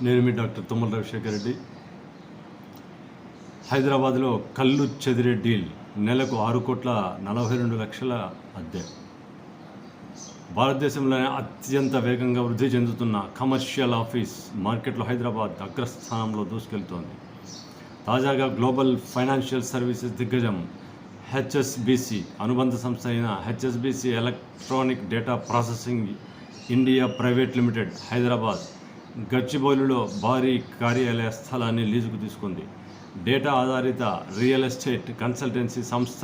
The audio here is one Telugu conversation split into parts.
నేను మీ డాక్టర్ తుమ్మల రవిశేఖర్ రెడ్డి. హైదరాబాద్లో కళ్ళు చెదిరే డీల్, నెలకు 6,42,00,000 అద్దె. భారతదేశంలోనే అత్యంత వేగంగా వృద్ధి చెందుతున్న కమర్షియల్ ఆఫీస్ మార్కెట్లో హైదరాబాద్ అగ్రస్థానంలో దూసుకెళ్తోంది. తాజాగా గ్లోబల్ ఫైనాన్షియల్ సర్వీసెస్ దిగ్గజం హెచ్ఎస్బిసి అనుబంధ సంస్థ అయిన HSBC electronic data processing India private limited Hyderabad గచ్చిబౌలిలో భారీ కార్యాలయ స్థలాన్ని లీజుకు తీసుకుంది. డేటా ఆధారిత రియల్ ఎస్టేట్ కన్సల్టెన్సీ సంస్థ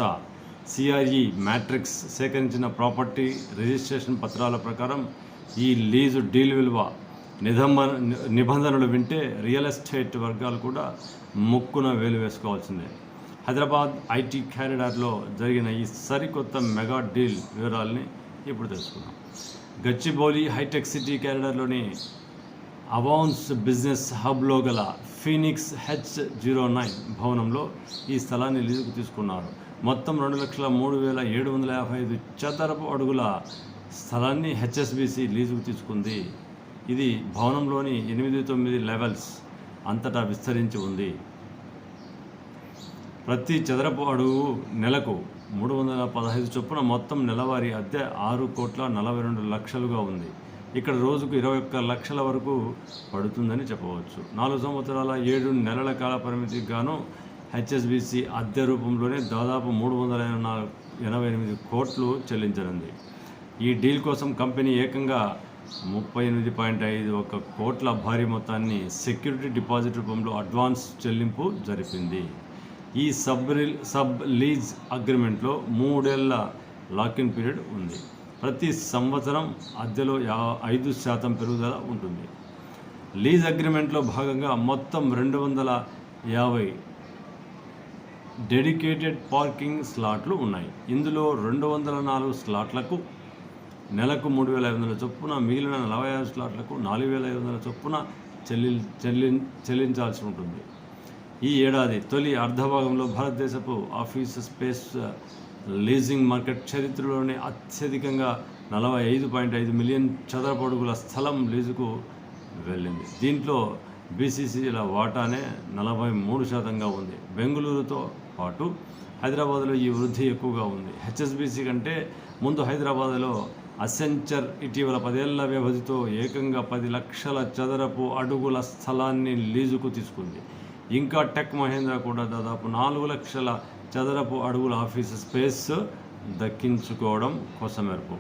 సిఆర్ఈ మ్యాట్రిక్స్ సేకరించిన ప్రాపర్టీ రిజిస్ట్రేషన్ పత్రాల ప్రకారం ఈ లీజు డీల్ విలువ నిబంధనలు వింటే రియల్ ఎస్టేట్ వర్గాలు కూడా ముక్కున వేలు వేసుకోవాల్సిందే. హైదరాబాద్ ఐటీ కారిడార్లో జరిగిన ఈ సరికొత్త మెగా డీల్ వివరాలని ఇప్పుడు తెలుసుకుందాం. గచ్చిబౌలి హైటెక్ సిటీ కారిడార్లోని అవాన్స్ బిజినెస్ హబ్లో గల ఫీనిక్స్ H09 భవనంలో ఈ స్థలాన్ని లీజుకు తీసుకున్నారు. మొత్తం 2,03,755 చదరపు అడుగుల స్థలాన్ని హెచ్ఎస్బిసి లీజుకు తీసుకుంది. ఇది భవనంలోని 8-9 లెవెల్స్ అంతటా విస్తరించి ఉంది. ప్రతి చదరపు అడుగు నెలకు 315 చొప్పున మొత్తం నెలవారీ అద్దె 6,42,00,000గా ఉంది. ఇక్కడ రోజుకు 21 లక్షల వరకు పడుతుందని చెప్పవచ్చు. 4 సంవత్సరాల 7 నెలల కాల పరిమితికి గాను హెచ్ఎస్బిసి అద్దె రూపంలోనే దాదాపు 388 కోట్లు చెల్లించనుంది. ఈ డీల్ కోసం కంపెనీ ఏకంగా 38.51 కోట్ల భారీ మొత్తాన్ని సెక్యూరిటీ డిపాజిట్ రూపంలో అడ్వాన్స్ చెల్లింపు జరిపింది. ఈ సబ్ లీజ్ అగ్రిమెంట్లో 3 ఏళ్ల లాకిన్ పీరియడ్ ఉంది. ప్రతి సంవత్సరం అద్దెలో 5% పెరుగుదల ఉంటుంది. లీజ్ అగ్రిమెంట్లో భాగంగా మొత్తం 250 డెడికేటెడ్ పార్కింగ్ స్లాట్లు ఉన్నాయి. ఇందులో 204 స్లాట్లకు నెలకు 3,500 చొప్పున, మిగిలిన 46 స్లాట్లకు 4,500 చొప్పున చెల్లించాల్సి ఉంటుంది. ఈ ఏడాది తొలి అర్ధభాగంలో భారతదేశపు ఆఫీస్ స్పేస్ లీజింగ్ మార్కెట్ చరిత్రలోనే అత్యధికంగా 45.5 మిలియన్ చదరపు అడుగుల స్థలం లీజుకు వెళ్ళింది. దీంట్లో బీసీసీల వాటానే 43%గా ఉంది. బెంగళూరుతో పాటు హైదరాబాద్లో ఈ వృద్ధి ఎక్కువగా ఉంది. హెచ్ఎస్బిసి కంటే ముందు హైదరాబాద్లో అసెంచర్ ఇటీవల 10 ఏళ్ల వ్యవధితో ఏకంగా 10 లక్షల చదరపు అడుగుల స్థలాన్ని లీజుకు తీసుకుంది. ఇంకా టెక్ మహేంద్ర కూడా దాదాపు 4 లక్షల చదరపు అడుగుల ఆఫీస్ స్పేస్ దక్కించుకోవడం కొసమెరుపు.